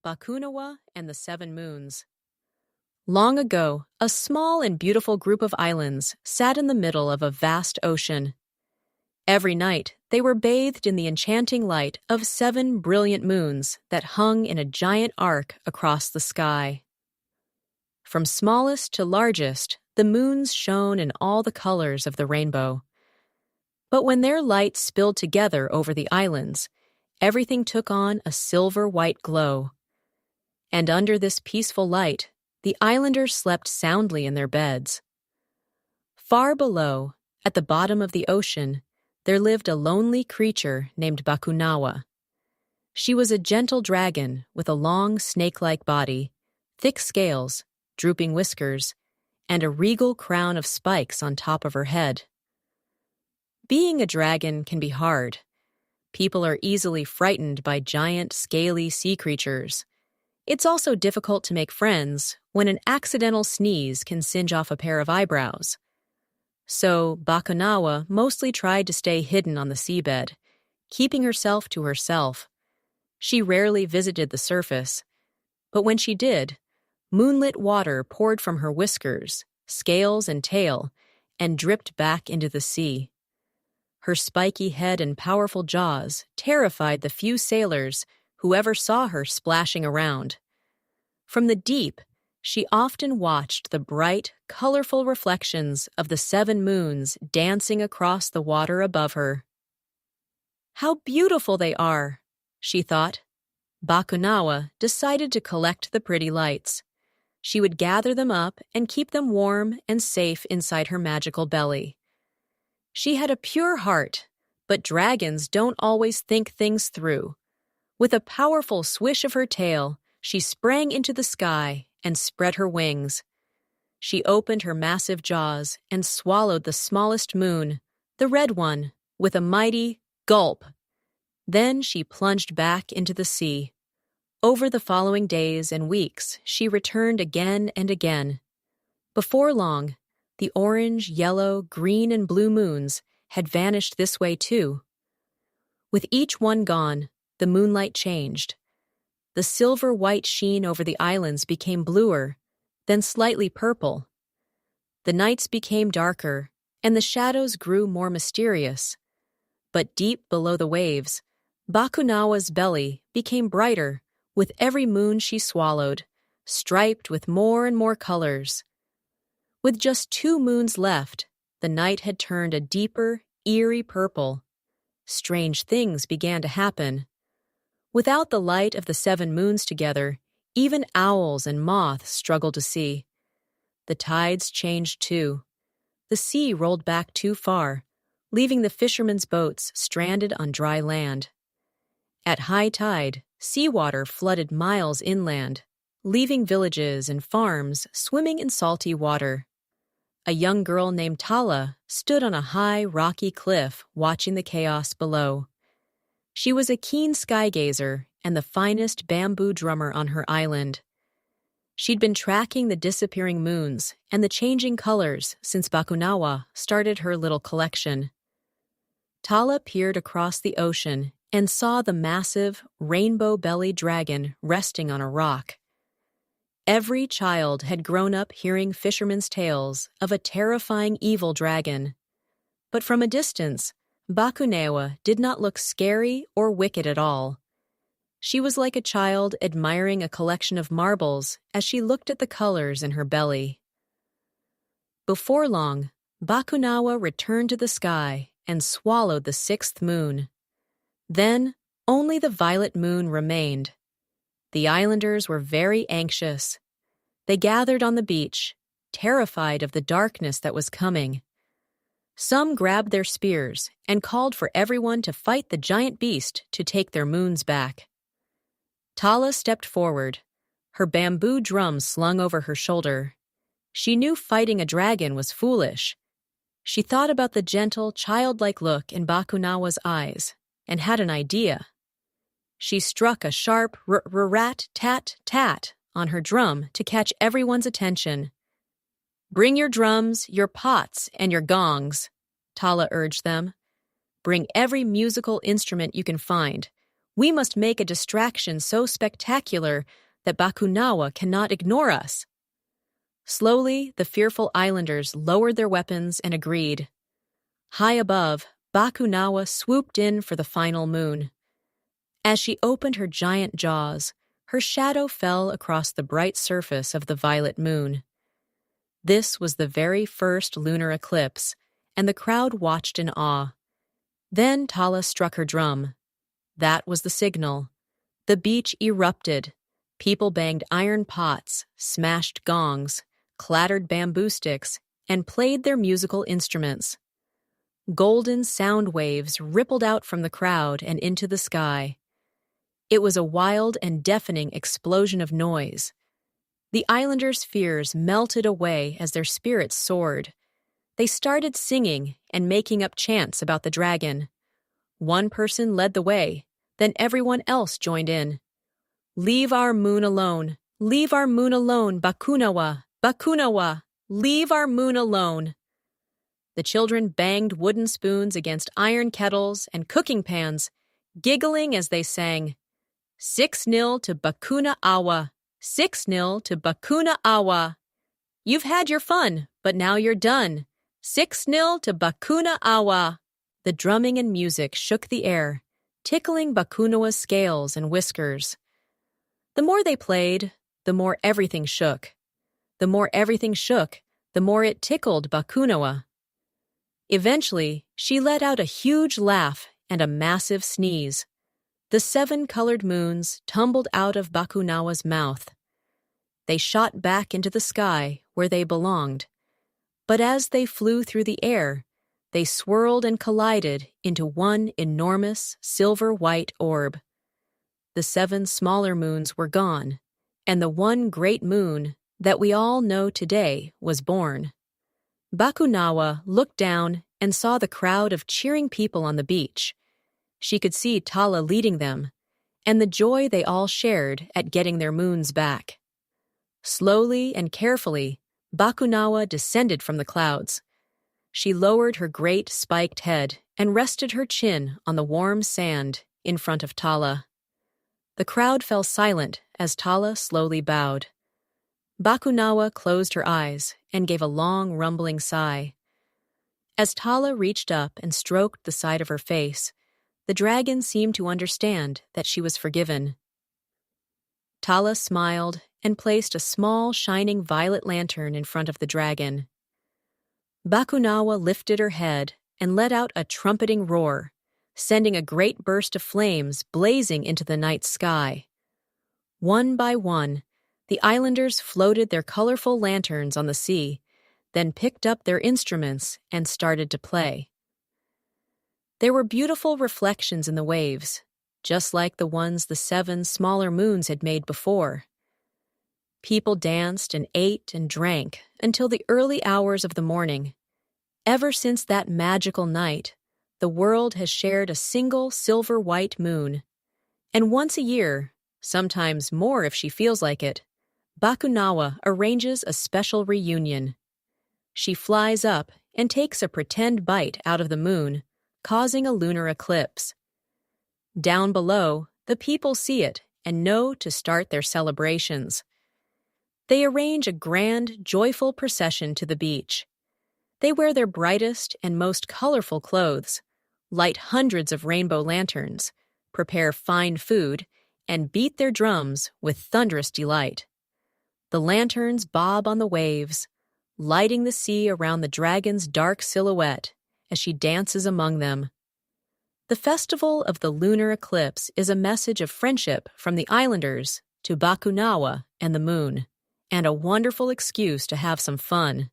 Bakunawa and the Seven Moons. Long ago, a small and beautiful group of islands sat in the middle of a vast ocean. Every night, they were bathed in the enchanting light of 7 brilliant moons that hung in a giant arc across the sky. From smallest to largest, the moons shone in all the colors of the rainbow. But when their light spilled together over the islands, everything took on a silver-white glow. And under this peaceful light, the islanders slept soundly in their beds. Far below, at the bottom of the ocean, there lived a lonely creature named Bakunawa. She was a gentle dragon with a long snake-like body, thick scales, drooping whiskers, and a regal crown of spikes on top of her head. Being a dragon can be hard. People are easily frightened by giant, scaly sea creatures. It's also difficult to make friends when an accidental sneeze can singe off a pair of eyebrows. So Bakunawa mostly tried to stay hidden on the seabed, keeping herself to herself. She rarely visited the surface, but when she did, moonlit water poured from her whiskers, scales, and tail, and dripped back into the sea. Her spiky head and powerful jaws terrified the few sailors who ever saw her splashing around. From the deep, she often watched the bright, colorful reflections of the 7 moons dancing across the water above her. "How beautiful they are," she thought. Bakunawa decided to collect the pretty lights. She would gather them up and keep them warm and safe inside her magical belly. She had a pure heart, but dragons don't always think things through. With a powerful swish of her tail, she sprang into the sky and spread her wings. She opened her massive jaws and swallowed the smallest moon, the red one, with a mighty gulp. Then she plunged back into the sea. Over the following days and weeks, she returned again and again. Before long, the orange, yellow, green, and blue moons had vanished this way too. With each one gone, the moonlight changed. The silver-white sheen over the islands became bluer, then slightly purple. The nights became darker, and the shadows grew more mysterious. But deep below the waves, Bakunawa's belly became brighter with every moon she swallowed, striped with more and more colors. With just 2 moons left, the night had turned a deeper, eerie purple. Strange things began to happen. Without the light of the 7 moons together, even owls and moths struggled to see. The tides changed too. The sea rolled back too far, leaving the fishermen's boats stranded on dry land. At high tide, seawater flooded miles inland, leaving villages and farms swimming in salty water. A young girl named Tala stood on a high, rocky cliff watching the chaos below. She was a keen sky-gazer and the finest bamboo drummer on her island. She'd been tracking the disappearing moons and the changing colors since Bakunawa started her little collection. Tala peered across the ocean and saw the massive, rainbow-bellied dragon resting on a rock. Every child had grown up hearing fishermen's tales of a terrifying evil dragon. But from a distance, Bakunawa did not look scary or wicked at all. She was like a child admiring a collection of marbles as she looked at the colors in her belly. Before long, Bakunawa returned to the sky and swallowed the 6th moon. Then, only the violet moon remained. The islanders were very anxious. They gathered on the beach, terrified of the darkness that was coming. Some grabbed their spears and called for everyone to fight the giant beast to take their moons back. Tala stepped forward, her bamboo drum slung over her shoulder. She knew fighting a dragon was foolish. She thought about the gentle, childlike look in Bakunawa's eyes and had an idea. She struck a sharp rat-tat-tat on her drum to catch everyone's attention. "Bring your drums, your pots, and your gongs," Tala urged them. "Bring every musical instrument you can find. We must make a distraction so spectacular that Bakunawa cannot ignore us. Slowly, the fearful islanders lowered their weapons and agreed. High above, Bakunawa swooped in for the final moon. As she opened her giant jaws, her shadow fell across the bright surface of the violet moon. This was the very first lunar eclipse, and the crowd watched in awe. Then Tala struck her drum. That was the signal. The beach erupted. People banged iron pots, smashed gongs, clattered bamboo sticks, and played their musical instruments. Golden sound waves rippled out from the crowd and into the sky. It was a wild and deafening explosion of noise. The islanders' fears melted away as their spirits soared. They started singing and making up chants about the dragon. One person led the way, then everyone else joined in. "Leave our moon alone! Leave our moon alone, Bakunawa! Bakunawa! Leave our moon alone!" The children banged wooden spoons against iron kettles and cooking pans, giggling as they sang, 6-0 to Bakunawa! 6-0 to Bakunawa! You've had your fun, but now you're done. 6-0 to Bakunawa! The drumming and music shook the air, tickling Bakunawa's scales and whiskers. The more they played, the more everything shook. The more everything shook, the more it tickled Bakunawa. Eventually, she let out a huge laugh and a massive sneeze. The 7 colored moons tumbled out of Bakunawa's mouth. They shot back into the sky where they belonged. But as they flew through the air, they swirled and collided into one enormous silver-white orb. The 7 smaller moons were gone, and the one great moon that we all know today was born. Bakunawa looked down and saw the crowd of cheering people on the beach. She could see Tala leading them, and the joy they all shared at getting their moons back. Slowly and carefully, Bakunawa descended from the clouds. She lowered her great spiked head and rested her chin on the warm sand in front of Tala. The crowd fell silent as Tala slowly bowed. Bakunawa closed her eyes and gave a long, rumbling sigh. As Tala reached up and stroked the side of her face, the dragon seemed to understand that she was forgiven. Tala smiled and placed a small, shining violet lantern in front of the dragon. Bakunawa lifted her head and let out a trumpeting roar, sending a great burst of flames blazing into the night sky. One by one, the islanders floated their colorful lanterns on the sea, then picked up their instruments and started to play. There were beautiful reflections in the waves, just like the ones the 7 smaller moons had made before. People danced and ate and drank until the early hours of the morning. Ever since that magical night, the world has shared a single silver-white moon. And once a year, sometimes more if she feels like it, Bakunawa arranges a special reunion. She flies up and takes a pretend bite out of the moon, causing a lunar eclipse. Down below, the people see it and know to start their celebrations. They arrange a grand, joyful procession to the beach. They wear their brightest and most colorful clothes, light hundreds of rainbow lanterns, prepare fine food, and beat their drums with thunderous delight. The lanterns bob on the waves, lighting the sea around the dragon's dark silhouette as she dances among them. The festival of the lunar eclipse is a message of friendship from the islanders to Bakunawa and the moon, and a wonderful excuse to have some fun.